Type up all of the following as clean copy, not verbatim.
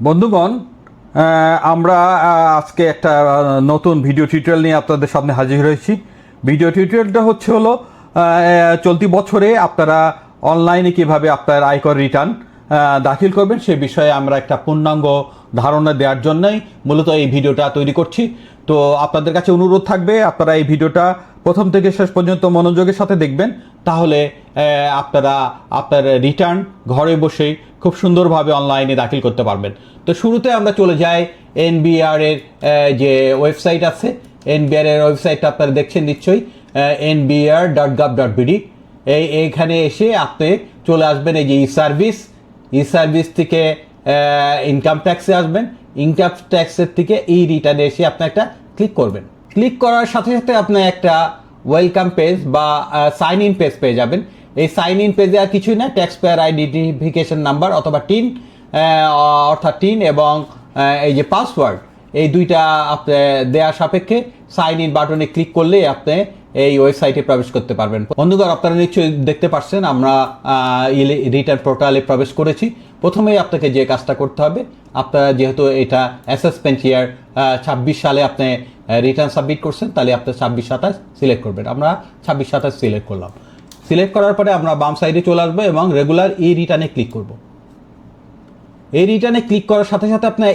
বন্ধুগণ, আমরা আজকে একটা নতুন ভিডিও টিউটোরিয়াল নিয়ে আপনাদের সামনে হাজির হয়েছি। ভিডিও টিউটোরিয়ালটা হলো চলতি বছরে আপনারা অনলাইনে কিভাবে আপনার আয়কর রিটার্ন দাখিল করবেন সে বিষয়ে আমরা একটা পূর্ণাঙ্গ ধারণা দেওয়ার জন্যই মূলত এই ভিডিওটা তৈরি করছি। তো আপনাদের কাছে অনুরোধ থাকবে আপনারা এই ভিডিওটা প্রথম থেকে শেষ পর্যন্ত মনোযোগের সাথে দেখবেন, তাহলে আপনারা আপনার রিটার্ন ঘরে বসেই খুব সুন্দরভাবে অনলাইনে দাখিল করতে পারবেন। তো শুরুতে আমরা চলে যাই এনবিআর এর যে ওয়েবসাইট আছে, এনবিআর এর ওয়েবসাইটটা আপনারা দেখছেন নিশ্চয়ই, nbr.gov.bd। এইখানে এসে আপনি চলে আসবেন এই যে ই সার্ভিস থেকে ইনকাম ট্যাক্সে আসবেন, ইনকাম ট্যাক্সের থেকে রিটার্নে এসে আপনি একটা ক্লিক করবেন। ক্লিক করার সাথে সাথে আপনি একটা ওয়েলকাম পেজ বা সাইন ইন পেজ পেয়ে যাবেন। এই সাইন ইন পেজে আর কিছুই না, ট্যাক্স পেয়ার আইডেন্টিফিকেশন নাম্বার অথবা টিন অর্থাৎ টিন এবং এই যে পাসওয়ার্ড, এই দুইটা আপনি দেওয়ার সাপেক্ষে সাইন ইন বাটনে ক্লিক করলে আপনি এই ওয়েবসাইটে প্রবেশ করতে পারবেন। বন্ধুগণ, আপনারা নিশ্চয়ই দেখতে পাচ্ছেন আমরা রিটার্ন পোর্টালে প্রবেশ করেছি। প্রথমেই আপনাকে যে কাজটা করতে হবে, আপনারা যেহেতু এটা অ্যাসেসমেন্ট ইয়ার 26 সালে আপনি রিটার্ন সাবমিট করছেন, তাহলে আপনি 26-27 সিলেক্ট করবেন। আমরা 26-27 সিলেক্ট করলাম। সিলেক্ট করার পরে আমরা বাম সাইডে চলে আসবো এবং রেগুলার রিটার্নে ক্লিক করব। এই রিটার্নে ক্লিক করার সাথে সাথে আপনার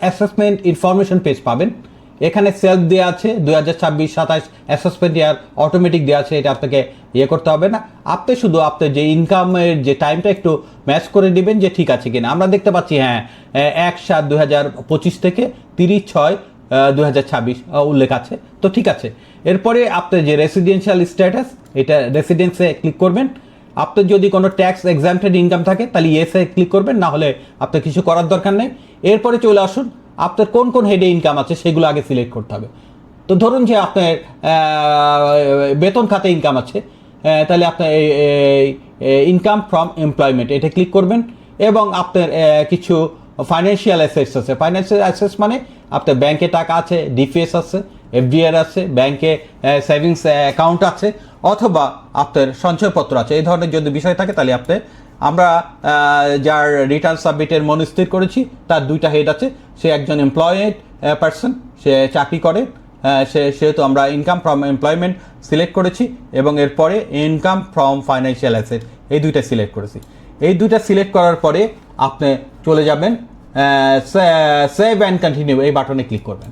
অ্যাসেসমেন্ট ইনফরমেশন পেজ পাবেন। এখানে সেলফ দেওয়া আছে 2026-27 অ্যাসেসমেন্ট ইয়ার অটোমেটিক দেওয়া আছে, এটা আপনাকে করতে হবে না। আপনি শুধু আপনার যে ইনকামের যে টাইমটা একটু ম্যাচ করে দিবেন যে ঠিক আছে কিনা। আমরা দেখতে পাচ্ছি 1/7/2025 থেকে 30/6/2026 উল্লেখ আছে, তো ঠিক আছে। এরপরে আপনার যে রেসিডেন্সিয়াল স্ট্যাটাস, এটা রেসিডেন্সে ক্লিক করবেন। আপনার যদি কোনো ট্যাক্স এক্সাম্পটেড ইনকাম থাকে তাহলে ইয়েসে ক্লিক করবেন, না হলে আপনার কিছু করার দরকার নেই। এরপরে চলে আসুন আপনার কোন কোন হেডে ইনকাম আছে সেগুলো আগে সিলেক্ট করতে হবে। তো ধরুন যে আপনার বেতন খাতে ইনকাম আছে, তাহলে আপনার ইনকাম ফ্রম এমপ্লয়মেন্ট এটা ক্লিক করবেন। এবং আপনার কিছু ফাইন্যান্সিয়াল অ্যাসেটস আছে। ফাইন্যান্সিয়াল অ্যাসেটস মানে আপনার ব্যাংকে টাকা আছে, ডিপিএস আছে, এফডিআর আছে, ব্যাংকে সেভিংস অ্যাকাউন্ট আছে, অথবা আপনার সঞ্চয়পত্র আছে। এই ধরনের যদি বিষয় থাকে তাহলে আপনি আমরা যার রিটার্ন সাবমিটের মনস্থির করেছি তার দুইটা হেড আছে। সে একজন এমপ্লয়েড পারসন, সে চাকরি করে, সেহেতু আমরা ইনকাম ফ্রম এমপ্লয়মেন্ট সিলেক্ট করেছি এবং এরপরে ইনকাম ফ্রম ফাইন্যান্সিয়াল অ্যাসেট এই দুইটা সিলেক্ট করেছি। এই দুইটা সিলেক্ট করার পরে আপনি চলে যাবেন সেভ অ্যান্ড কন্টিনিউ এই বাটনে ক্লিক করবেন।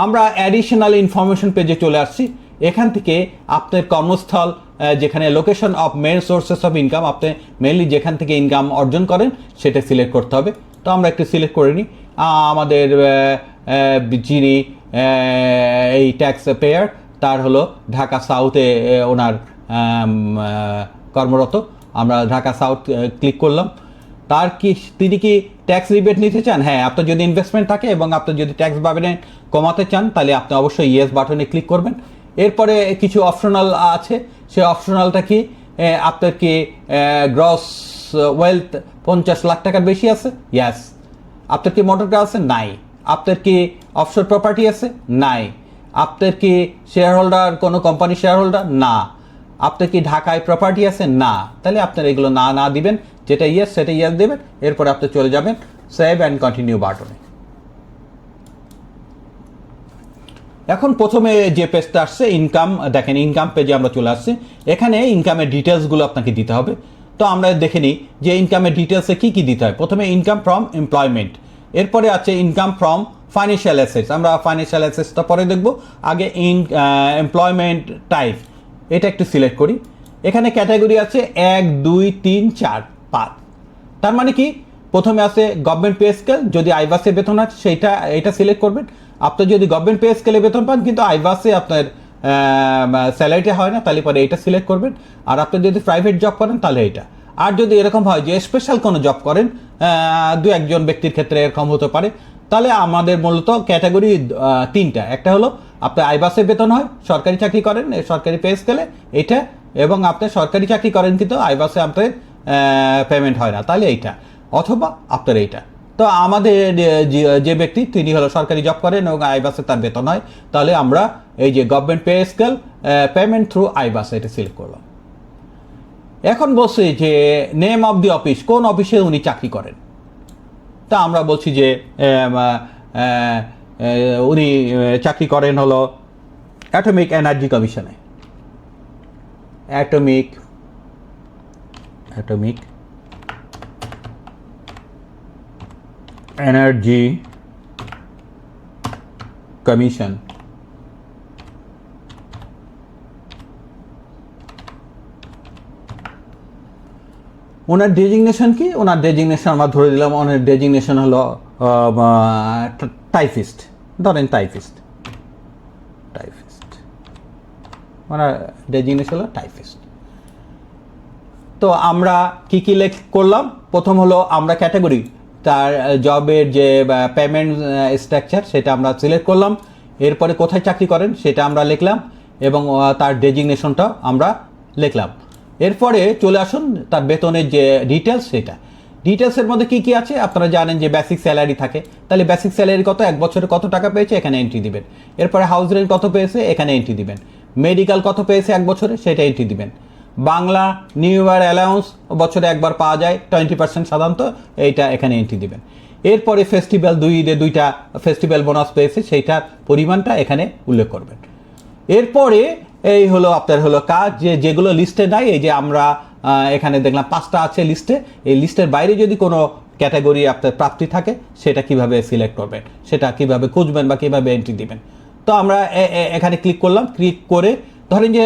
আমরা অ্যাডিশনাল ইনফরমেশন পেজে চলে আসছি। এখান থেকে আপনার কর্মস্থল, যেখানে location of main sources of income, আপনি মেনলি যেখান থেকে ইনকাম অর্জন করেন সেটা সিলেক্ট করতে হবে। তো আমরা একটু সিলেক্ট করে নিই। আমাদের যিনি এই ট্যাক্স পেয়ার তার হলো ঢাকা সাউথে ওনার কর্মরত। আমরা ঢাকা সাউথ ক্লিক করলাম। তিনি কি ট্যাক্স রিবেট নিতে চান? হ্যাঁ, আপনার যদি ইনভেস্টমেন্ট থাকে এবং আপনি যদি ট্যাক্স বাবনে কমাতে চান তাহলে আপনি অবশ্যই ইয়েস বাটনে ক্লিক করবেন। এরপরে কিছু অপশনাল আছে, সেই অপশনালটা কি, আপনার কি গ্রস ওয়েলথ 50 লাখ টাকার বেশি আছে? ইয়াস। আপনার কি মোটর কার আছে? নাই। আপনার কি অফশোর প্রপার্টি আছে? নাই। আপনার কি শেয়ার হোল্ডার, কোনো কোম্পানি শেয়ার হোল্ডার? না। আপনার কি ঢাকায় প্রপার্টি আছে? না। তাহলে আপনার এগুলো না দিবেন, যেটা ইয়েস সেটা ইয়েস দেবেন। এরপরে আপনি চলে যাবেন সেভ অ্যান্ড কন্টিনিউ বাটনে। এখন প্রথমে যে পেজটা আসছে ইনকাম, দেখেন ইনকাম পেজে আমরা চলে আসছি। এখানে ইনকামের ডিটেলসগুলো আপনাকে দিতে হবে। তো আমরা দেখে নিই যে ইনকামের ডিটেলসে কী কী দিতে হয়। প্রথমে ইনকাম ফ্রম এমপ্লয়মেন্ট, এরপরে আছে ইনকাম ফ্রম ফাইন্যান্সিয়াল অ্যাসেটস। আমরা ফাইন্যান্সিয়াল অ্যাসেটসটা পরে দেখব, আগে এমপ্লয়মেন্ট টাইপ এটা একটু সিলেক্ট করি। এখানে ক্যাটাগরি আছে 1, 2, 3, 4, 5। তার মানে কি, প্রথমে আছে গভর্নমেন্ট পে স্কেল, যদি আইভাসে বেতন আছে এটা সিলেক্ট করবেন। আপনি যদি গভর্নমেন্ট পে স্কেলে বেতন পান কিন্তু আইভাসে আপনার স্যালারিটা হয় না, তাহলে পরে এটা সিলেক্ট করবেন। আর আপনি যদি প্রাইভেট জব করেন তাহলে এটা। আর যদি এরকম হয় যে স্পেশাল কোনো জব করেন, 2-1 ব্যক্তির ক্ষেত্রে এরকম হতে পারে, তাহলে আমাদের মূলত ক্যাটাগরি 3টা। একটা হলো আপনার আইভাসে বেতন হয়, সরকারি চাকরি করেন সরকারি পে স্কেলে এটা, এবং আপনি সরকারি চাকরি করেন কিন্তু আইভাসে আপনার পেমেন্ট হয় না, তাহলে এইটা, অথবা আপনার এইটা। তো আমাদের যে ব্যক্তি তিনি হলো সরকারি জব করেন এবং আইভাসে তার বেতন হয়, তাহলে আমরা এই যে government pay scale payment through iBAS এটা সিলেক্ট করলাম। এখন বলছি যে নেম অফ দি অফিস, কোন অফিসে উনি চাকরি করেন। তা আমরা বলছি যে উনি চাকরি করেন হলো অ্যাটমিক এনার্জি কমিশনে, অ্যাটমিক এনার্জি কমিশন। ওনার ডেজিগনেশন কি? ওনার ডেজিগনেশন আমরা ধরে দিলাম, ওনার ডেজিগনেশন হলো টাইপিস্ট, ধরেন টাইপিস্ট, ওনার ডেজিগনেশন হলো টাইপিস্ট। তো আমরা কি কি করলাম? প্রথম হলো আমরা ক্যাটাগরি, তার জবের যে পেমেন্ট স্ট্রাকচার সেটা আমরা সিলেক্ট করলাম, এরপরে কোথায় চাকরি করেন সেটা আমরা লিখলাম এবং তার ডেজিগনেশনটা আমরা লিখলাম। এরপরে চলে আসুন তার বেতনের যে ডিটেলস, সেটা ডিটেলসের মধ্যে কি কি আছে আপনারা জানেন যে বেসিক স্যালারি থাকে, তাহলে বেসিক স্যালারি কত, এক বছরে কত টাকা পেয়েছে এখানে এন্ট্রি দিবেন। এরপরে হাউস রেন্ট কত পেয়েছে এখানে এন্ট্রি দিবেন। মেডিকেল কত পেয়েছে এক বছরে সেটা এন্ট্রি দিবেন। বাংলা নিউ ইয়ার অ্যালাউন্স বছরে একবার পাওয়া যায় 20% সাধারণত, এইটা এখানে এন্ট্রি দিবেন। এরপরে ফেস্টিভ্যাল, দুই ঈদে 2টা ফেস্টিভ্যাল বোনাস পেয়েছে সেইটার পরিমাণটা এখানে উল্লেখ করবেন। এরপরে এই হলো আপনার হলো কাজ, যেগুলো লিস্টে নাই, এই যে আমরা এখানে দেখলাম 5টা আছে লিস্টে, এই লিস্টের বাইরে যদি কোনো ক্যাটাগরি আপনার প্রাপ্তি থাকে সেটা কিভাবে সিলেক্ট করবেন, সেটা কিভাবে খুঁজবেন বা কিভাবে এন্ট্রি দিবেন। তো আমরা এখানে ক্লিক করলাম, ক্লিক করে ধরেন যে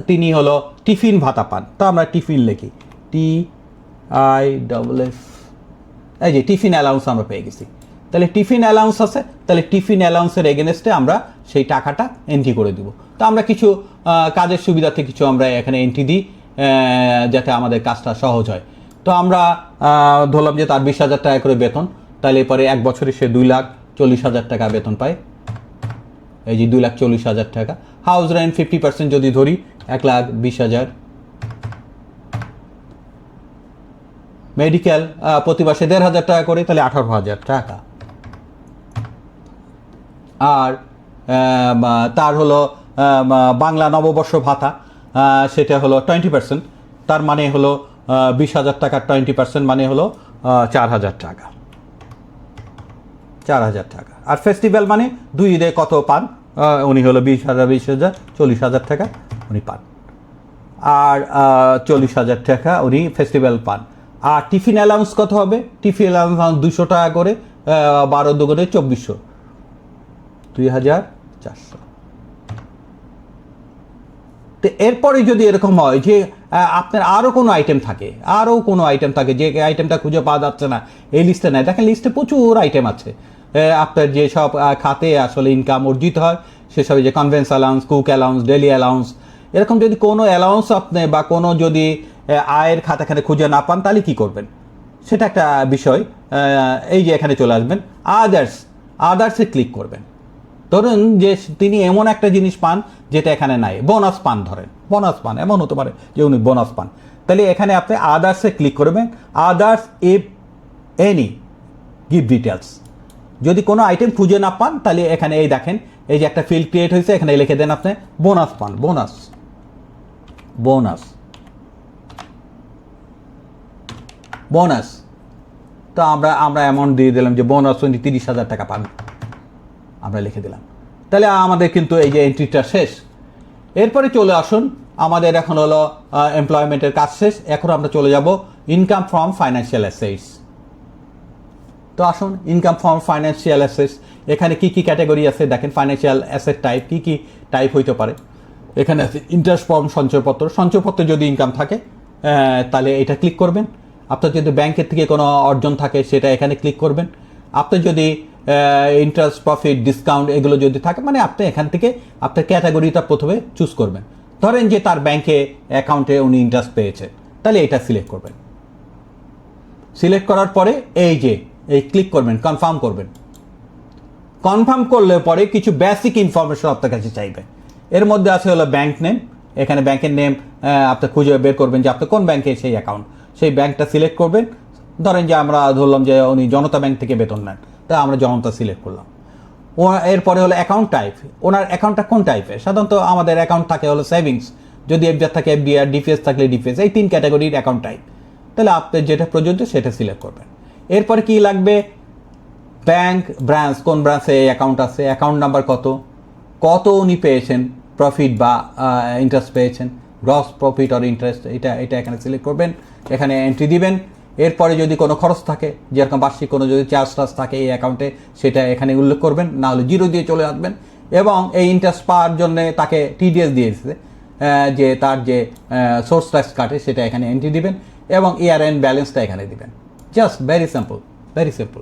তিনি হলো টিফিন ভাতা পান, তো আমরা টিফিন লিখি, TIFF, এই যে টিফিন অ্যালাউন্স আমরা পেয়ে গেছি। তাহলে টিফিন অ্যালাউন্স আছে, তাহলে টিফিন অ্যালাউন্সের এগেনস্টে আমরা সেই টাকাটা এন্ট্রি করে দিব। তো আমরা কিছু কাজের সুবিধাতে কিছু আমরা এখানে এন্ট্রি দিই যাতে আমাদের কাজটা সহজ হয়। তো আমরা ধরলাম যে তার 20,000 টাকা করে বেতন, তাহলে পরে এক বছরে সে 2,40,000 টাকা বেতন পায়, এই যে 2,40,000 টাকা। হাউস রেন্ট 50% যদি ধরি 1,20,000। মেডিকেল প্রতি মাসে 1,500 টাকা করে, তাহলে 18,000 টাকা। আর তার হলো বাংলা নববর্ষ ভাতা, সেটা হলো 20%, তার মানে হলো 20,000 টাকার 20% মানে হলো 4,000 টাকা, 4,000 টাকা। আর ফেস্টিভ্যাল মানে 2 ঈদে কত পান, উনি হলো 20,000 40,000 টাকা উনি পান, আর 40,000 টাকা উনি ফেস্টিভ্যাল পান। আর টিফিন অ্যালাউন্স কত হবে? টিফিন অ্যালাউন্স 200 টাকা করে, 12 দুগুণে 2400, 2,400। তো এরপরে যদি এরকম হয় যে আপনার আরও কোনো আইটেম থাকে, যে আইটেমটা খুঁজে পাওয়া যাচ্ছে না এই লিস্টে নেয়, দেখেন লিস্টে প্রচুর আইটেম আছে। আপনার যেসব খাতে আসলে ইনকাম অর্জিত হয় সেসব, যে convince allowance, cook allowance, daily allowance, এরকম যদি কোনো অ্যালাউন্স আপনি বা কোনো যদি আয়ের খাতাখানে খুঁজে না পান তাহলে কী করবেন সেটা একটা বিষয়। এই যে এখানে চলে আসবেন, আদার্সে ক্লিক করবেন। ধরুন যে তিনি এমন একটা জিনিস পান যেটা এখানে নাই, বোনাস পান, ধরেন বোনাস পান, এমন হতে পারে যে উনি বোনাস পান, তাহলে এখানে আপনি আদার্সে ক্লিক করবেন। Others if any give details, যদি কোনো আইটেম খুঁজে না পান তাহলে এখানে এই দেখেন এই যে একটা ফিল্ড ক্রিয়েট হয়েছে, এখানে লিখে দেন আপনি বোনাস পান, বোনাস। তো আমরা অ্যামাউন্ট দিয়ে দিলাম যে বোনাস উনি 30,000 টাকা পান, আমরা লিখে দিলাম। তাহলে আমাদের কিন্তু এই যে এন্ট্রিটা শেষ। এরপরে চলে আসুন, আমাদের এখন হলো এমপ্লয়মেন্টের কাজ শেষ, এখন আমরা চলে যাব ইনকাম ফ্রম ফাইন্যান্সিয়াল অ্যাসেটস। তো আসুন ইনকাম ফ্রম ফাইন্যান্সিয়াল অ্যাসেটস, এখানে কি কি ক্যাটাগরি আছে দেখেন। ফাইন্যান্সিয়াল অ্যাসেট টাইপ কি কি টাইপ হইতে পারে, এখানে আছে ইন্টারেস্ট ফ্রম সঞ্চয়পত্রে যদি ইনকাম থাকে তাহলে এটা ক্লিক করবেন। আপনার যদি ব্যাংকের থেকে কোনো অর্জন থাকে সেটা এখানে ক্লিক করবেন। আপনার যদি ইন্টারেস্ট, প্রফিট, ডিসকাউন্ট এগুলো যদি থাকে, মানে আপনি এখান থেকে আপনার ক্যাটাগরিটা প্রথমে চুজ করবেন। ধরেন যে তার ব্যাংকে অ্যাকাউন্টে উনি ইন্টারেস্ট পেয়েছে, তাহলে এটা সিলেক্ট করবেন। সিলেক্ট করার পরে এই যে এই ক্লিক করবেন, কনফার্ম করবেন। কনফার্ম করলে পরে কিছু বেসিক ইনফরমেশন আপনার কাছে চাইবে। এর মধ্যে আছে হলো ব্যাংক নেম, এখানে ব্যাংকের নেম আপনি খুঁজে বের করবেন যে আপনি কোন ব্যাংকে সেই অ্যাকাউন্ট, সেই ব্যাংকটা সিলেক্ট করবেন। ধরেন যে আমরা ধরলাম যে উনি জনতা ব্যাংক থেকে বেতন নেন, তা আমরা জনতা সিলেক্ট করলাম। এরপরে হলো অ্যাকাউন্ট টাইপ, ওনার অ্যাকাউন্টটা কোন টাইপের। সাধারণত আমাদের অ্যাকাউন্ট থাকে হলো সেভিংস, যদি এফডিআর থাকে এফডিআর, ডিপিএস থাকলে ডিপিএস, এই 3 ক্যাটাগরির অ্যাকাউন্ট টাইপ। তাহলে আপনি যেটা প্রযোজ্য সেটা সিলেক্ট করবেন। এরপরে কি লাগবে, ব্যাংক ব্রাঞ্চ, কোন ব্রাঞ্চে অ্যাকাউন্ট আছে, অ্যাকাউন্ট নাম্বার কত, কত উনি পেয়েছেন প্রফিট বা ইন্টারেস্ট পেয়েছেন, গ্রস প্রফিট অর ইন্টারেস্ট, এটা এখানে সিলেক্ট করবেন, এখানে এন্ট্রি দিবেন। এরপরে যদি কোনো খরচ থাকে, যেরকম বার্ষিক কোনো যদি চার্জ থাকে এই অ্যাকাউন্টে, সেটা এখানে উল্লেখ করবেন, না হলে 0 দিয়ে চলে আসবেন। এবং এই ইন্টারেস্ট পাওয়ার জন্য তাকে টিডিএস দিয়েছে, যে তার যে সোর্স ট্যাক্স কাটে সেটা এখানে এন্ট্রি দিবেন এবং ইয়ার এন্ড ব্যালেন্সটা এখানে দিবেন। Just very simple, very simple.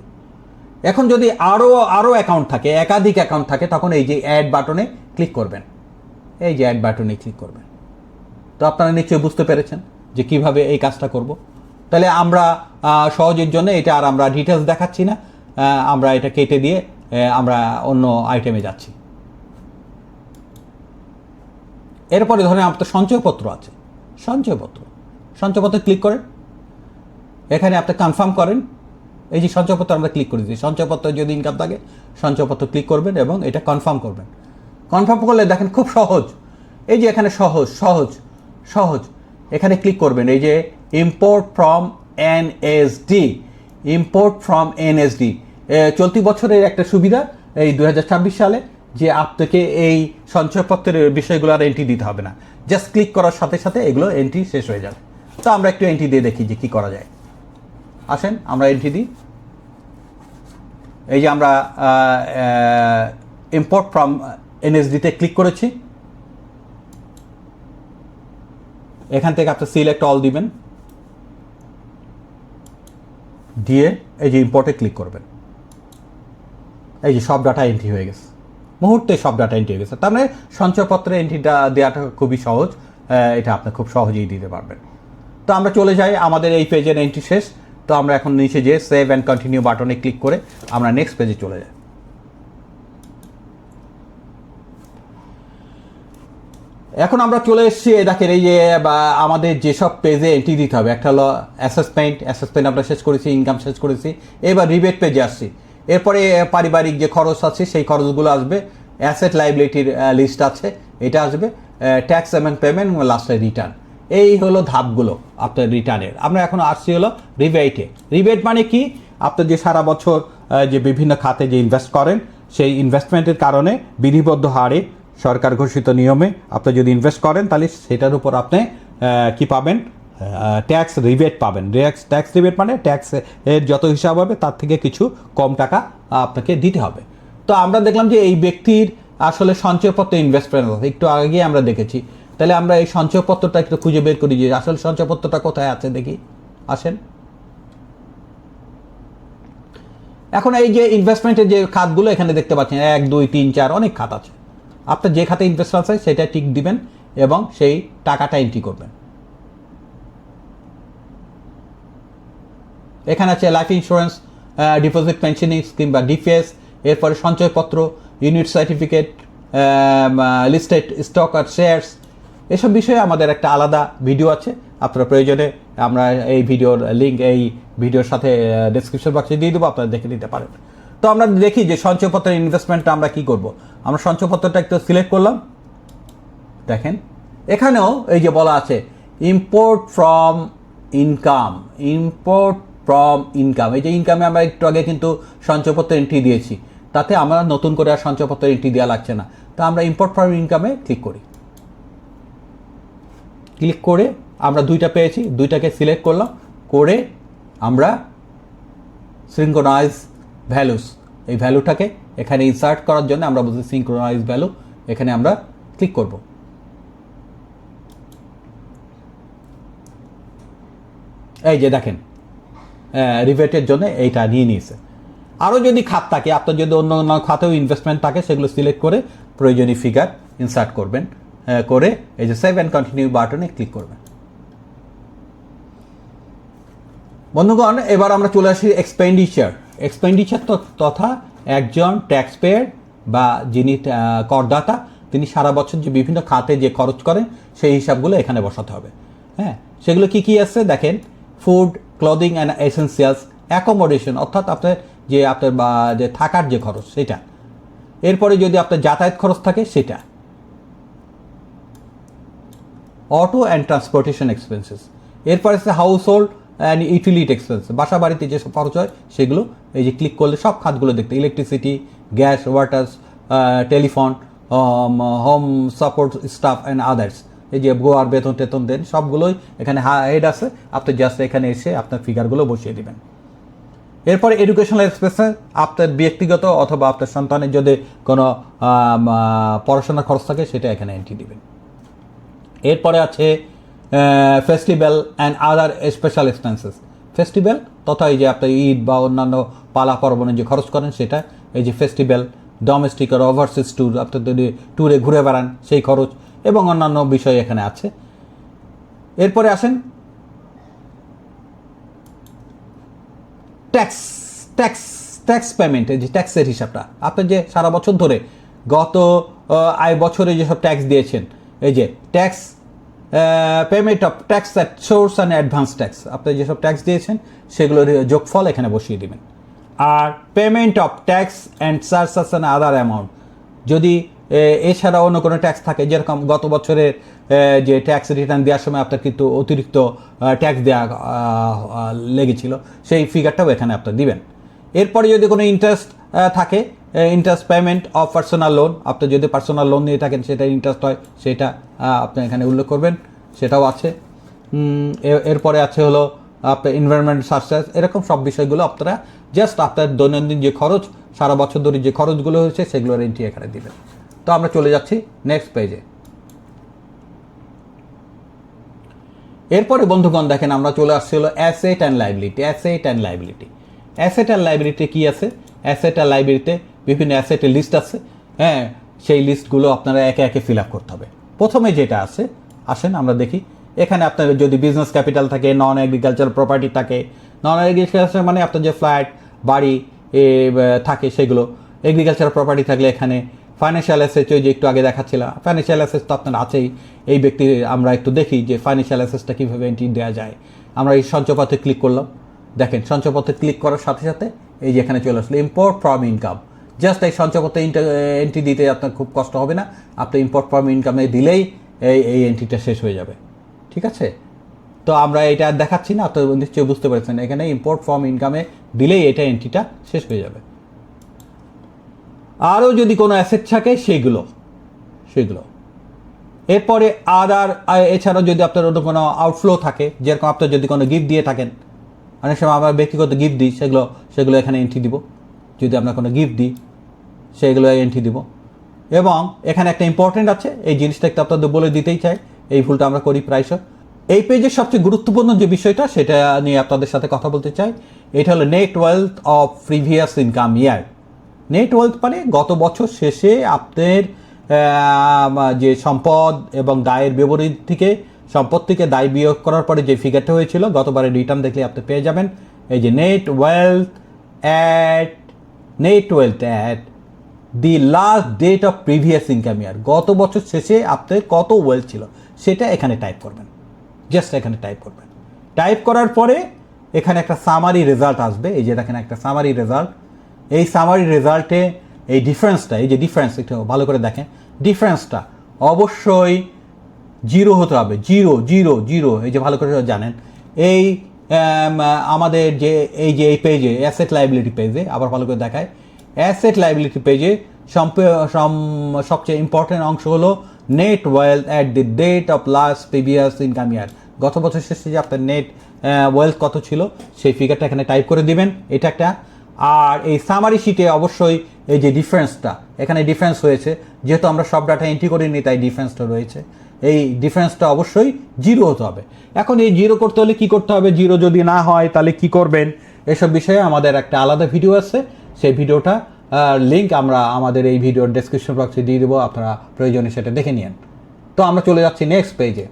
এখন যদি আরও অ্যাকাউন্ট থাকে, একাধিক অ্যাকাউন্ট থাকে, তখন এই যে অ্যাড বাটনে ক্লিক করবেন, এই যে অ্যাড বাটনে ক্লিক করবেন। তো আপনারা নিশ্চয়ই বুঝতে পেরেছেন যে কিভাবে এই কাজটা করব। তাহলে আমরা সহজের জন্য এটা আর আমরা ডিটেলস দেখাচ্ছি না, আমরা এটা কেটে দিয়ে আমরা অন্য আইটেমে যাচ্ছি। এরপরে ধরেন আপনার সঞ্চয়পত্র আছে, সঞ্চয়পত্র ক্লিক করেন, এখানে আপনি কনফার্ম করেন। এই যে সঞ্চয়পত্র আমরা ক্লিক করে দিই, সঞ্চয়পত্র যদি ইনকাম থাকে সঞ্চয়পত্র ক্লিক করবেন এবং এটা কনফার্ম করবেন। কনফার্ম করলে দেখেন খুব সহজ, এই যে এখানে সহজ এখানে ক্লিক করবেন, এই যে ইম্পোর্ট ফ্রম এনএসডি, চলতি বছরের একটা সুবিধা এই 2026 সালে, যে আপনাকে এই সঞ্চয়পত্রের বিষয়গুলো আর এন্ট্রি দিতে হবে না, জাস্ট ক্লিক করার সাথে সাথে এগুলো এন্ট্রি শেষ হয়ে যাবে। তো আমরা একটু এন্ট্রি দিয়ে দেখি যে কী করা যায়। আসেন আমরা এন্ট্রি দিই। এই যে আমরা ইম্পোর্ট ফ্রম এনএসডিতে ক্লিক করেছি, এখান থেকে আপনি সিলেক্ট অল দিবেন, দিয়ে এই যে ইম্পোর্টে ক্লিক করবেন। এই যে সব ডাটা এন্ট্রি হয়ে গেছে, মুহূর্তে সব ডাটা এন্ট্রি হয়ে গেছে। তার মানে সঞ্চয়পত্রে এন্ট্রিটা দেওয়াটা খুবই সহজ, এটা আপনি খুব সহজেই দিতে পারবেন। তো আমরা চলে যাই, আমাদের এই পেজের এন্ট্রি শেষ। তো আমরা এখন নিচে যে সেভ অ্যান্ড কন্টিনিউ বাটনে ক্লিক করে আমরা নেক্সট পেজে চলে যাই। এখন আমরা চলে এসেছি, দেখেন এই যে আমাদের যেসব পেজে এন্ট্রি দিতে হবে, একটা হলো অ্যাসেসমেন্ট আমরা শেষ করেছি, ইনকাম শেষ করেছি। এবার রিবেট পেজে আসছি, এরপরে পারিবারিক যে খরচ আছে সেই খরচগুলো আসবে, অ্যাসেট লাইবিলিটির লিস্ট আছে এটা আসবে, ট্যাক্স এবং পেমেন্ট এবং লাস্টে রিটার্ন। এই হলো ধাপগুলো আপনার রিটার্নের। আমরা এখন আসছি হলো রিবেটে। রিবেট মানে কি, আপনার যে সারা বছর যে বিভিন্ন খাতে যে ইনভেস্ট করেন, সেই ইনভেস্টমেন্টের কারণে বিধিবদ্ধ হারে সরকার ঘোষিত নিয়মে আপনি যদি ইনভেস্ট করেন, তাহলে সেটার উপর আপনি কি পাবেন, ট্যাক্স রিবেট পাবেন। ট্যাক্স রিবেট মানে ট্যাক্স এর যত হিসাব হবে তার থেকে কিছু কম টাকা আপনাকে দিতে হবে। তো আমরা দেখলাম যে এই ব্যক্তির আসলে সঞ্চয়পত্রে ইনভেস্টমেন্ট একটু আগে আমরা দেখেছি। তাহলে আমরা এই সঞ্চয়পত্রটা একটু খুঁজে বের করি যে আসলে সঞ্চয়পত্রটা কোথায় আছে, দেখি। আসেন, এখন এই যে ইনভেস্টমেন্টের যে খাতগুলো এখানে দেখতে পাচ্ছেন, 1, 2, 3, 4 অনেক খাত আছে। আপনার যে খাতে ইনভেস্ট আছে সেটা টিক দিবেন এবং সেই টাকাটা এন্ট্রি করবেন। এখানে আছে লাইফ ইন্স্যুরেন্স, ডিপোজিট পেনশনিং স্কিম বা ডিপিএস, এরপরে সঞ্চয়পত্র, ইউনিট সার্টিফিকেট, লিস্টেড স্টক আর শেয়ারস, এসব বিষয়ে আমাদের একটা আলাদা ভিডিও আছে। আপনার প্রয়োজনে আমরা এই ভিডিওর লিঙ্ক এই ভিডিওর সাথে ডেসক্রিপশন বক্সে দিয়ে দেবো, আপনারা দেখে নিতে পারেন। তো আমরা দেখি যে সঞ্চয়পত্রের ইনভেস্টমেন্টটা আমরা কি করব। আমরা সঞ্চয়পত্রটা একটু সিলেক্ট করলাম, দেখেন এখানেও এই যে বলা আছে ইম্পোর্ট ফ্রম ইনকাম, এই যে ইনকামে আমরা একটু আগে কিন্তু সঞ্চয়পত্র এন্ট্রি দিয়েছি, তাতে আমরা নতুন করে আর সঞ্চয়পত্র এন্ট্রি দেওয়া লাগছে না। তো আমরা ইম্পোর্ট ফ্রম ইনকামে ক্লিক করি, ক্লিক করে আমরা দুইটা পেয়েছি, দুইটাকে সিলেক্ট করলাম, করে আমরা সিনক্রোনাইজ ভ্যালুস, এই ভ্যালুটাকে এখানে ইনসার্ট করার জন্য আমরা বলছি সিনক্রোনাইজ ভ্যালু, এখানে আমরা ক্লিক করব। এই যে দেখেন রিবেটের জন্য এইটা নিয়ে নিয়েছে। আরও যদি খাত থাকে, আপনার যদি অন্য অন্য খাতেও ইনভেস্টমেন্ট থাকে, সেগুলো সিলেক্ট করে প্রয়োজনীয় ফিগার ইনসার্ট করবেন, করে এই যে সেভ অ্যান্ড কন্টিনিউ বাটনে ক্লিক করবেন। বন্ধুগণ, এবার আমরা চলে আসি এক্সপেন্ডিচার তথা একজন ট্যাক্স পেয়ার বা যিনি করদাতা, তিনি সারা বছর যে বিভিন্ন খাতে যে খরচ করেন সেই হিসাবগুলো এখানে বসাতে হবে। হ্যাঁ, সেগুলো কি কি আছে দেখেন, food, clothing and essentials, accommodation অর্থাৎ আপনার যে থাকার যে খরচ সেটা, এরপরে যদি আপনার যাতায়াত খরচ থাকে সেটা, অটো অ্যান্ড ট্রান্সপোর্টেশন এক্সপেন্সেস, এরপরে আছে হাউস হোল্ড ইউটিলিটি এক্সপেন্স, বাসা বাড়িতে যেসব খরচ হয় সেগুলো এই যে ক্লিক করলে সব খাতগুলো দেখতে, electricity, gas, water, telephone, home support staff and others, এই যে গোয়ার বেতন টেতন দেন সবগুলোই এখানে হেড আছে। আপনি জাস্ট এখানে এসে আপনার ফিগারগুলো বসিয়ে দিবেন। এরপরে এডুকেশনাল এক্সপেন্সে আপনার ব্যক্তিগত অথবা আপনার সন্তানের যদি কোনো পড়াশোনার খরচ থাকে সেটা এখানে এন্ট্রি দিবেন। এরপরে আছে festival and other special expenses. Festival তথা এই যে আপনার ঈদ বা অন্যান্য পালা পার্বণে যে খরচ করেন সেটা, এই যে ফেস্টিভ্যাল, ডোমেস্টিক আর ওভারসিজ ট্যুর, আপনার যদি ট্যুরে ঘুরে বেড়ান সেই খরচ এবং অন্যান্য বিষয় এখানে আছে। এরপরে আসেন ট্যাক্স ট্যাক্স ট্যাক্স পেমেন্ট, এই যে ট্যাক্সের হিসাবটা আপনি যে সারা বছর ধরে গত আয় বছরে যেসব ট্যাক্স দিয়েছেন, এই যে tax payment of tax at source and advance tax, আপনি যেসব ট্যাক্স দিয়েছেন সেগুলোর যোগফল এখানে বসিয়ে দেবেন। আর payment of tax and charges and other amount, যদি এছাড়া অন্য কোনো ট্যাক্স থাকে, যেরকম গত বছরের যে ট্যাক্স রিটার্ন দেওয়ার সময় আপনার কিন্তু অতিরিক্ত ট্যাক্স দেওয়া লেগেছিল, সেই ফিগারটাও এখানে আপনার দিবেন। এরপরে যদি কোনো ইন্টারেস্ট থাকে, interest payment of personal loan, আপনি যদি পার্সোনাল লোন নিয়ে থাকেন সেটা ইন্টারেস্ট হয়, সেটা আপনি এখানে উল্লেখ করবেন, সেটাও আছে। এরপরে আছে হলো আপনার এনভায়রনমেন্ট সার্চার্জ, এরকম সব বিষয়গুলো আপনারা জাস্ট আপনার দৈনন্দিন যে খরচ, সারা বছর ধরে যে খরচগুলো হয়েছে সেগুলোর এন্ট্রি এখানে দিবেন। তো আমরা চলে যাচ্ছি নেক্সট পেজে। এরপরে বন্ধুগণ দেখেন আমরা চলে আসছি হলো asset and liability. Asset and liability, asset and liability কী আছে? অ্যাসেট অ্যান্ড লাইবিলিটিতে বিভিন্ন অ্যাসেটের লিস্ট আছে, হ্যাঁ, সেই লিস্টগুলো আপনারা একে একে ফিল আপ করতে হবে। প্রথমে যেটা আছে, আসেন আমরা দেখি। এখানে আপনার যদি বিজনেস ক্যাপিটাল থাকে, নন এগ্রিকালচার প্রপার্টি থাকে, নন এগ্রিকালচার মানে আপনার যে ফ্ল্যাট বাড়ি থাকে সেগুলো, এগ্রিকালচার প্রপার্টি থাকলে এখানে ফাইন্যান্সিয়াল অ্যাসেট, ওই যে একটু আগে দেখাচ্ছিলাম ফাইন্যান্সিয়াল অ্যাসেট তো আপনার আছেই। এই ব্যক্তির আমরা একটু দেখি যে ফাইন্যান্সিয়াল অ্যাসেটটা কীভাবে এন্ট্রি দেওয়া যায়। আমরা এই সঞ্চয়পত্রে ক্লিক করলাম, দেখেন সঞ্চয়পত্রে ক্লিক করার সাথে সাথে এই যে এখানে চলে আসলো ইম্পোর্ট ফ্রম ইনকাম। জাস্ট এই সঞ্চয়পত্রে এন্ট্রি দিতে আপনার খুব কষ্ট হবে না, আপনি ইম্পোর্ট ফ্রম ইনকামে দিলেই এই এন্ট্রিটা শেষ হয়ে যাবে, ঠিক আছে? তো আমরা এটা দেখাচ্ছি না, আপনার নিশ্চয়ই বুঝতে পেরেছেন, এখানে ইম্পোর্ট ফ্রম ইনকামে দিলেই এটা এন্ট্রিটা শেষ হয়ে যাবে। আরও যদি কোনো অ্যাসেট থাকে সেগুলো। এরপরে আদার, এছাড়াও যদি আপনার অন্য কোনো আউটফ্লো থাকে, যেরকম আপনার যদি কোনো গিফট দিয়ে থাকেন, অনেক সময় আমরা ব্যক্তিগত গিফট দিই, সেগুলো এখানে এন্ট্রি দিব। যদি আমরা কোনো গিফট দিই সেগুলো এন্ট্রি দিব। এবং এখানে একটা ইম্পর্টেন্ট আছে, এই জিনিসটা একটু আপনাদের বলে দিতেই চাই, এই ভুলটা আমরা করি প্রায়শ। এই পেজের সবচেয়ে গুরুত্বপূর্ণ যে বিষয়টা সেটা নিয়ে আপনাদের সাথে কথা বলতে চাই, এটা হলো net wealth of previous income year. Net wealth মানে গত বছর শেষে আপনার যে সম্পদ এবং দায়ের বিবরণী থেকে, সম্পদ থেকে দায় বিয়োগ করার পরে যে ফিগারটা হয়েছিল গতবারের রিটার্ন দেখলে আপনি পেয়ে যাবেন। এই যে net wealth at the last date of previous income year, গত বছর শেষে আপনার কত ওয়েলথ ছিল সেটা এখানে টাইপ করবেন। জাস্ট এখানে টাইপ করবেন। টাইপ করার পরে এখানে একটা সামারি রেজাল্ট আসবে, এই যে দেখেন একটা সামারি রেজাল্ট। এই সামারি রেজাল্টে এই ডিফারেন্সটা, এই যে ডিফারেন্স, একটু ভালো করে দেখেন, ডিফারেন্সটা অবশ্যই জিরো হতে হবে। জিরো, এই যে ভালো করে জানেন। এই আমাদের যে এই পেজে অ্যাসেট লাইবিলিটি পেজে, আবার ভালো করে দেখায়, অ্যাসেট লাইবিলিটি পেজে সবচেয়ে ইম্পর্টেন্ট অংশ হলো net wealth at the date of last previous income year. গত বছর শেষে যে আপনার নেট ওয়েলথ কত ছিল সেই ফিগারটা এখানে টাইপ করে দিবেন, এটা একটা। আর এই সামারি শিটে অবশ্যই এই যে ডিফারেন্সটা, এখানে ডিফারেন্স হয়েছে, যেহেতু আমরা সব ডাটা এন্ট্রি করিনি তাই ডিফারেন্সটা রয়েছে, এই ডিফারেন্সটা অবশ্যই জিরো হতে হবে। এখন এই জিরো করতে হলে কি করতে হবে, জিরো যদি না হয় তাহলে কি করবেন, এসব বিষয়ে আমাদের একটা আলাদা ভিডিও আছে, সেই ভিডিওটা লিঙ্ক আমরা আমাদের এই ভিডিওর ডেসক্রিপশন বক্সে দিয়ে দেবো, আপনারা প্রয়োজনে সেটা দেখে নিন। তো আমরা চলে যাচ্ছি নেক্সট পেজে।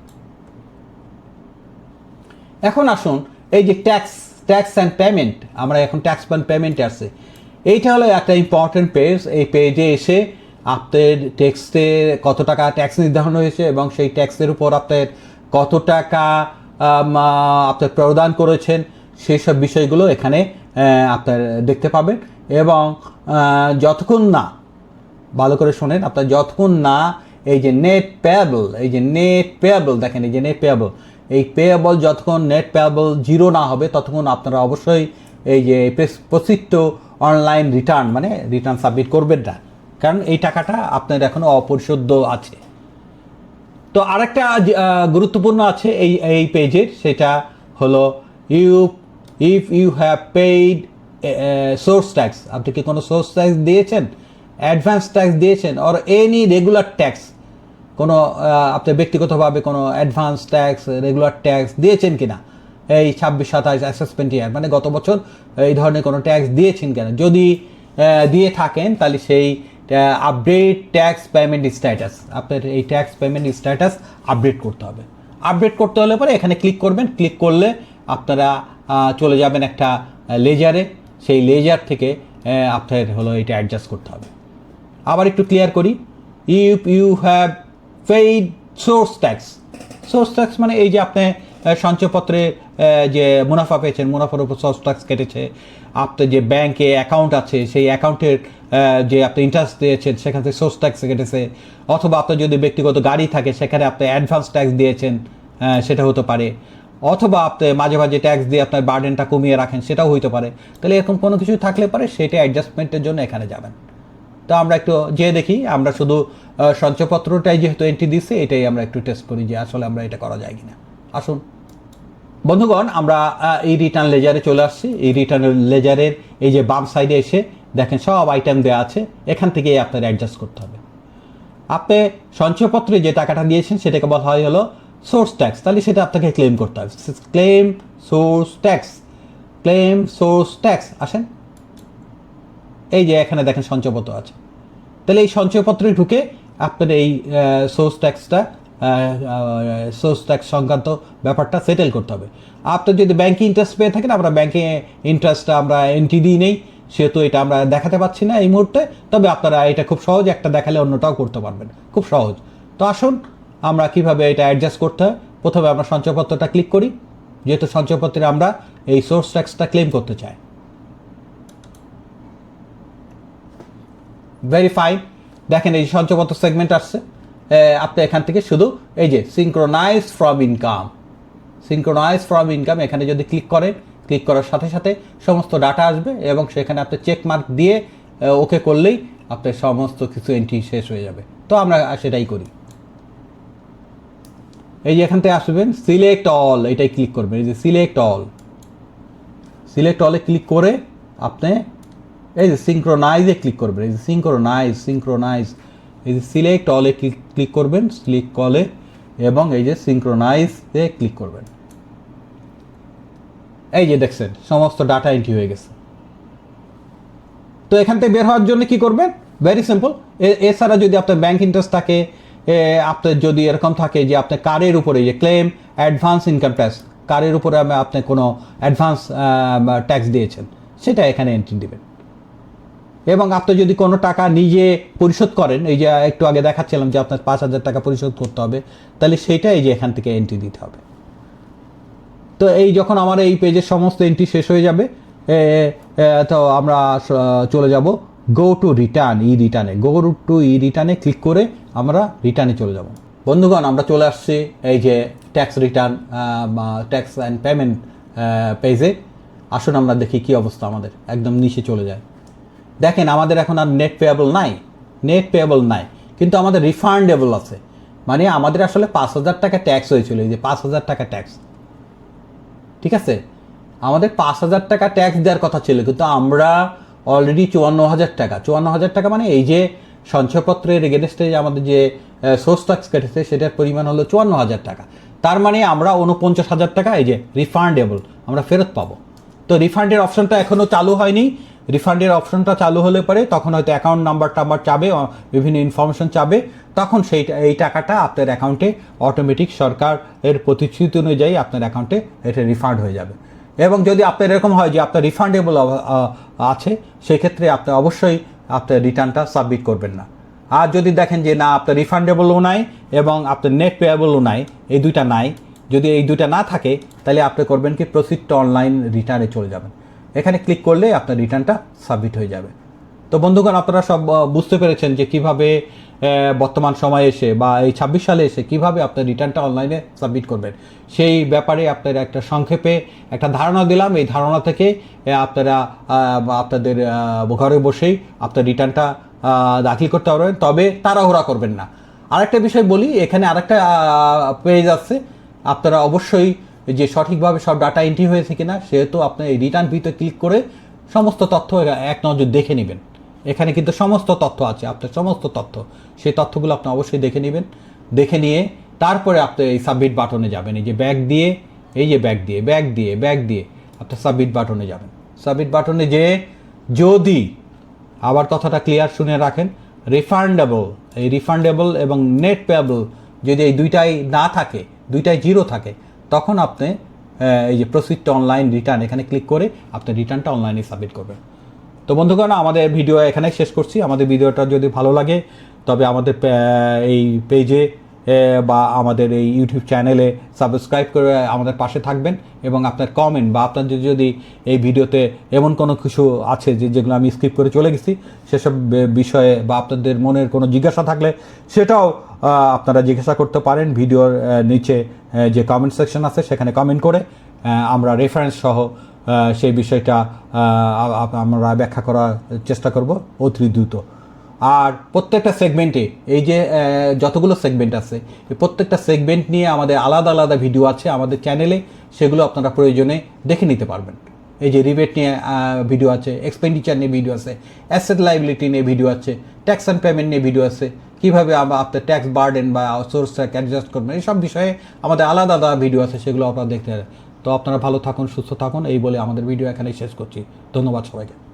এখন আসুন এই যে ট্যাক্স অ্যান্ড পেমেন্ট, আমরা এখন ট্যাক্স অ্যান্ড পেমেন্টে আসছি। এইটা হলো একটা ইম্পর্টেন্ট পেজ। এই পেজে এসে আপনার ট্যাক্সে কত টাকা ট্যাক্স নির্ধারণ হয়েছে এবং সেই ট্যাক্সের উপর আপনার কত টাকা আপনার প্রদান করেছেন সেই সব বিষয়গুলো এখানে আপনার দেখতে পাবেন। এবং যতক্ষণ না, ভালো করে শোনেন, আপনার যতক্ষণ না এই যে নেট পেয়েবল দেখেন, এই যে নেট পেয়েবল, এই পেয়েবল যতক্ষণ নেট পেয়েবল 0 না হবে ততক্ষণ আপনারা অবশ্যই এই যে প্রসিড টু অনলাইন রিটার্ন মানে রিটার্ন সাবমিট করবেন না, কারণ এই টাকাটা আপনার এখনও অপরিশোধ্য আছে। তো আরেকটা গুরুত্বপূর্ণ আছে এই পেজের, সেটা হলো if you have paid source tax, আপনি কি কোনো সোর্স ট্যাক্স দিয়েছেন, অ্যাডভান্স ট্যাক্স দিয়েছেন, অর এনি রেগুলার ট্যাক্স, কোনো আপনি ব্যক্তিগতভাবে কোনো অ্যাডভান্স ট্যাক্স রেগুলার ট্যাক্স দিয়েছেন কিনা এই 26-27 অ্যাসেসমেন্ট ইয়ার, মানে গত বছর এই ধরনের কোনো ট্যাক্স দিয়েছেন কিনা, যদি দিয়ে থাকেন তাহলে সেই আপডেট ট্যাক্স পেমেন্ট স্ট্যাটাস, আপনার এই ট্যাক্স পেমেন্ট স্ট্যাটাস আপডেট করতে হবে। আপডেট করতে হলে পরে এখানে ক্লিক করবেন, ক্লিক করলে আপনারা চলে যাবেন একটা লেজারে, সেই লেজার থেকে আপনার হলো এটা অ্যাডজাস্ট করতে হবে। আবার একটু ক্লিয়ার করি, if you have paid source tax, source tax মানে এই যে আপনি সঞ্চয়পত্রে যে মুনাফা পেয়েছেন, মুনাফার উপর সোর্স ট্যাক্স কেটেছে, আপনার যে ব্যাংকে অ্যাকাউন্ট আছে সেই অ্যাকাউন্টের যে আপনি ইন্টারেস্ট দিয়েছেন সেখান থেকে সোর্স ট্যাক্স কেটেছে, অথবা আপনার যদি ব্যক্তিগত গাড়ি থাকে সেখানে আপনি অ্যাডভান্স ট্যাক্স দিয়েছেন, সেটা হতে পারে, অথবা আপনি মাঝে মাঝে ট্যাক্স দিয়ে আপনার বার্ডেনটা কমিয়ে রাখেন, সেটাও হইতে পারে। তাহলে এরকম কোনো কিছু থাকলে পারে সেটা অ্যাডজাস্টমেন্টের জন্য এখানে যাবেন। তো আমরা একটু যেয়ে দেখি, আমরা শুধু সঞ্চয়পত্রটাই যেহেতু এন্ট্রি দিচ্ছি এটাই আমরা একটু টেস্ট করি যে আসলে আমরা এটা করা যায় কিনা। আসুন বন্ধুগণ, আমরা এই রিটার্ন লেজারে চলে আসছি। এই রিটার্ন লেজারের এই যে বাম সাইডে এসে দেখেন সব আইটেম দেওয়া আছে, এখান থেকেই আপনার অ্যাডজাস্ট করতে হবে। আপনি সঞ্চয়পত্রে যে টাকাটা দিয়েছেন সেটাকে বলা হয় হলো সোর্স ট্যাক্স, তাহলে সেটা আপনাকে ক্লেম করতে হবে। Claim source tax, claim source tax, আসেন এই যে এখানে দেখেন সঞ্চয়পত্র আছে, তাহলে এই সঞ্চয়পত্রে ঢুকে আপনার এই সোর্স ট্যাক্সটা সোর্স ট্যাক্স সংক্রান্ত ব্যাপারটা সেটেল করতে হবে। আপনার যদি ব্যাংকে ইন্টারেস্ট পেয়ে থাকেন, আমরা ব্যাংকে ইন্টারেস্টটা আমরা এন্ট্রি দিই নেই, সেহেতু এটা আমরা দেখাতে পাচ্ছি না এই মুহূর্তে, তবে আপনারা এটা খুব সহজ, একটা দেখালে অন্যটাও করতে পারবেন, খুব সহজ। তো আসুন আমরা কিভাবে এটা অ্যাডজাস্ট করতে হয়। প্রথমে আমরা সঞ্চয়পত্রটা ক্লিক করি, যেহেতু সঞ্চয়পত্রে আমরা এই সোর্স ট্যাক্সটা ক্লেম করতে চাই। ভেরিফাই, দেখেন এই সঞ্চয়পত্র সেগমেন্ট আসছে, আপনি এখান থেকে শুধু এই যে synchronise from income, synchronise from income এখানে যদি ক্লিক করেন, ক্লিক করার সাথে সাথে সমস্ত ডাটা আসবে এবং সেখানে আপনি চেক মার্ক দিয়ে ওকে করলেই আপনার সমস্ত কিছু এন্ট্রি শেষ হয়ে যাবে। তো আমরা সেটাই করি। এই যে এখান থেকে আসবেন সিলেক্ট অল, এটাই ক্লিক করবেন, এই যে সিলেক্ট অল, সিলেক্ট অলে ক্লিক করে আপনি এই যে সিনক্রোনাইজে ক্লিক করবেন, এই যে সিনক্রোনাইজ এই যে সিলেক্ট অলে ক্লিক করবেন, সিলেক্ট অলে, এবং এই যে সিনক্রোনাইজে ক্লিক করবেন। এই যে দেখছেন সমস্ত ডাটা এন্ট্রি হয়ে গেছে। তো এখান থেকে বের হওয়ার জন্য কি করবেন, ভেরি সিম্পল। এছাড়া যদি আপনার ব্যাংক ইন্টারেস্ট থাকে, আপনার যদি এরকম থাকে যে আপনার কারের উপরে যে ক্লেম অ্যাডভান্স ইনকাম ট্যাক্স, কারের উপরে আপনি কোনো অ্যাডভান্স ট্যাক্স দিয়েছেন, সেটা এখানে এন্ট্রি দেবেন। এবং আপনি যদি কোনো টাকা নিজে পরিশোধ করেন, এই যে একটু আগে দেখাচ্ছিলাম যে আপনার 5,000 টাকা পরিশোধ করতে হবে, তাহলে সেইটা এই যে এখান থেকে এন্ট্রি দিতে হবে। তো এই যখন আমার এই পেজের সমস্ত এন্ট্রি শেষ হয়ে যাবে, তো আমরা চলে যাব go to return, go to রিটার্নে ক্লিক করে আমরা রিটার্নে চলে যাব। বন্ধুগণ, আমরা চলে আসছি এই যে tax return tax and payment পেজে। আসুন আমরা দেখি কি অবস্থা, আমাদের একদম নিচে চলে যায়। দেখেন আমাদের এখন আর নেট পেয়েবল নাই, কিন্তু আমাদের রিফান্ডেবল আছে। মানে আমাদের আসলে 5,000 টাকা ট্যাক্স হয়েছিল, এই যে 5,000 টাকা ট্যাক্স, ঠিক আছে, আমাদের 5,000 টাকা ট্যাক্স দেওয়ার কথা ছিল, কিন্তু আমরা অলরেডি 54,000 টাকা মানে এই যে সঞ্চয়পত্রের এগেনস্টে আমাদের যে সোর্স ট্যাক্স কেটেছে সেটার পরিমাণ হলো 54,000 টাকা। তার মানে আমরা 49,000 টাকা এই যে রিফান্ডেবল আমরা ফেরত পাবো। তো রিফান্ডের অপশনটা এখনও চালু হয়নি। রিফান্ডের অপশনটা চালু হলে পরে তখন হয়তো অ্যাকাউন্ট নাম্বার চাবে, বিভিন্ন ইনফরমেশন চাবে, তখন এই টাকাটা আপনার অ্যাকাউন্টে অটোমেটিক সরকারের প্রতিশ্রুতি অনুযায়ী আপনার অ্যাকাউন্টে এটা রিফান্ড হয়ে যাবে। এবং যদি আপনার এরকম হয় যে আপনার রিফান্ডেবল আছে, সেক্ষেত্রে আপনি অবশ্যই আপনার রিটার্নটা সাবমিট করবেন না। আর যদি দেখেন যে না আপনার রিফান্ডেবলও নাই এবং আপনার নেট পেয়েবলও নাই, এই দুইটা নাই, যদি এই দুইটা না থাকে তাহলে আপনি করবেন কি প্রসিড টু অনলাইন রিটার্নে চলে যাবেন। এখানে ক্লিক করলে আপনার রিটার্নটা সাবমিট হয়ে যাবে। তো বন্ধুগণ, আপনারা সব বুঝতে পেরেছেন যে কিভাবে বর্তমান সময়ে এসে বা এই 26 সালে এসে কিভাবে আপনার রিটার্নটা অনলাইনে সাবমিট করবেন, সেই ব্যাপারে আপনারা একটা সংক্ষেপে একটা ধারণা দিলাম। এই ধারণা থেকে আপনারা আপনাদের ঘরে বসেই আপনার রিটার্নটা দাখিল করতে পারবেন, তবে তাড়াহুড়া করবেন না। আরেকটা বিষয় বলি, এখানে আরেকটা পেজ আছে, আপনারা অবশ্যই যে সঠিকভাবে সব ডাটা এন্ট্রি হয়েছে কিনা, সেহেতু আপনার এই রিটার্ন ভিতে ক্লিক করে সমস্ত তথ্য এক নজর দেখে নেবেন। এখানে কিন্তু সমস্ত তথ্য আছে, আপনার সমস্ত তথ্য, সেই তথ্যগুলো আপনি অবশ্যই দেখে নেবেন। দেখে নিয়ে তারপরে আপনি এই সাবমিট বাটনে যাবেন, এই যে ব্যাক দিয়ে, এই যে ব্যাক দিয়ে আপনি সাবমিট বাটনে যাবেন। সাবমিট বাটনে যেয়ে যদি, আবার কথাটা ক্লিয়ার শুনে রাখেন, রিফান্ডেবল এবং নেট পেয়েবল যদি এই দুইটাই না থাকে, দুইটাই জিরো থাকে, তখন আপনি এই যে প্রসিড টু অনলাইন রিটার্ন, এখানে ক্লিক করে আপনি রিটার্নটা অনলাইনে সাবমিট করবেন। তো বন্ধুগণ, আমাদের ভিডিও এখানে শেষ করছি। আমাদের ভিডিওটা যদি ভালো লাগে তবে আমাদের এই পেজে বা আমাদের এই ইউটিউব চ্যানেলে সাবস্ক্রাইব করে আমাদের পাশে থাকবেন, এবং আপনার কমেন্ট বা আপনাদের যদি এই ভিডিওতে এমন কোনো কিছু আছে যেগুলো আমি স্কিপ করে চলে গেছি, সেসব বিষয়ে বা আপনাদের মনের কোনো জিজ্ঞাসা থাকলে সেটাও আপনারা জিজ্ঞাসা করতে পারেন। ভিডিওর নিচে যে কমেন্ট সেকশন আছে সেখানে কমেন্ট করে আমরা রেফারেন্স সহ সেই বিষয়টা আমরা ব্যাখ্যা করার চেষ্টা করব অতি দ্রুত। আর প্রত্যেকটা সেগমেন্টে, এই যে যতগুলো সেগমেন্ট আছে, এই প্রত্যেকটা সেগমেন্ট নিয়ে আমাদের আলাদা আলাদা ভিডিও আছে আমাদের চ্যানেলে, সেগুলো আপনারা প্রয়োজনে দেখে নিতে পারবেন। এই যে রিবেট নিয়ে ভিডিও আছে, এক্সপেন্ডিচার নিয়ে ভিডিও আছে, অ্যাসেট লাইবিলিটি নিয়ে ভিডিও আছে, ট্যাক্স অ্যান্ড পেমেন্ট নিয়ে ভিডিও আছে, কীভাবে আপনার ট্যাক্স বার্ডেন বা সোর্স ট্যাক্স অ্যাডজাস্ট করবেন, এইসব বিষয়ে আমাদের আলাদা আলাদা ভিডিও আছে, সেগুলো আপনারা দেখতে পারেন। তো আপনারা ভালো থাকুন, সুস্থ থাকুন, এই বলে আমাদের ভিডিও এখানেই শেষ করছি। ধন্যবাদ সবাইকে।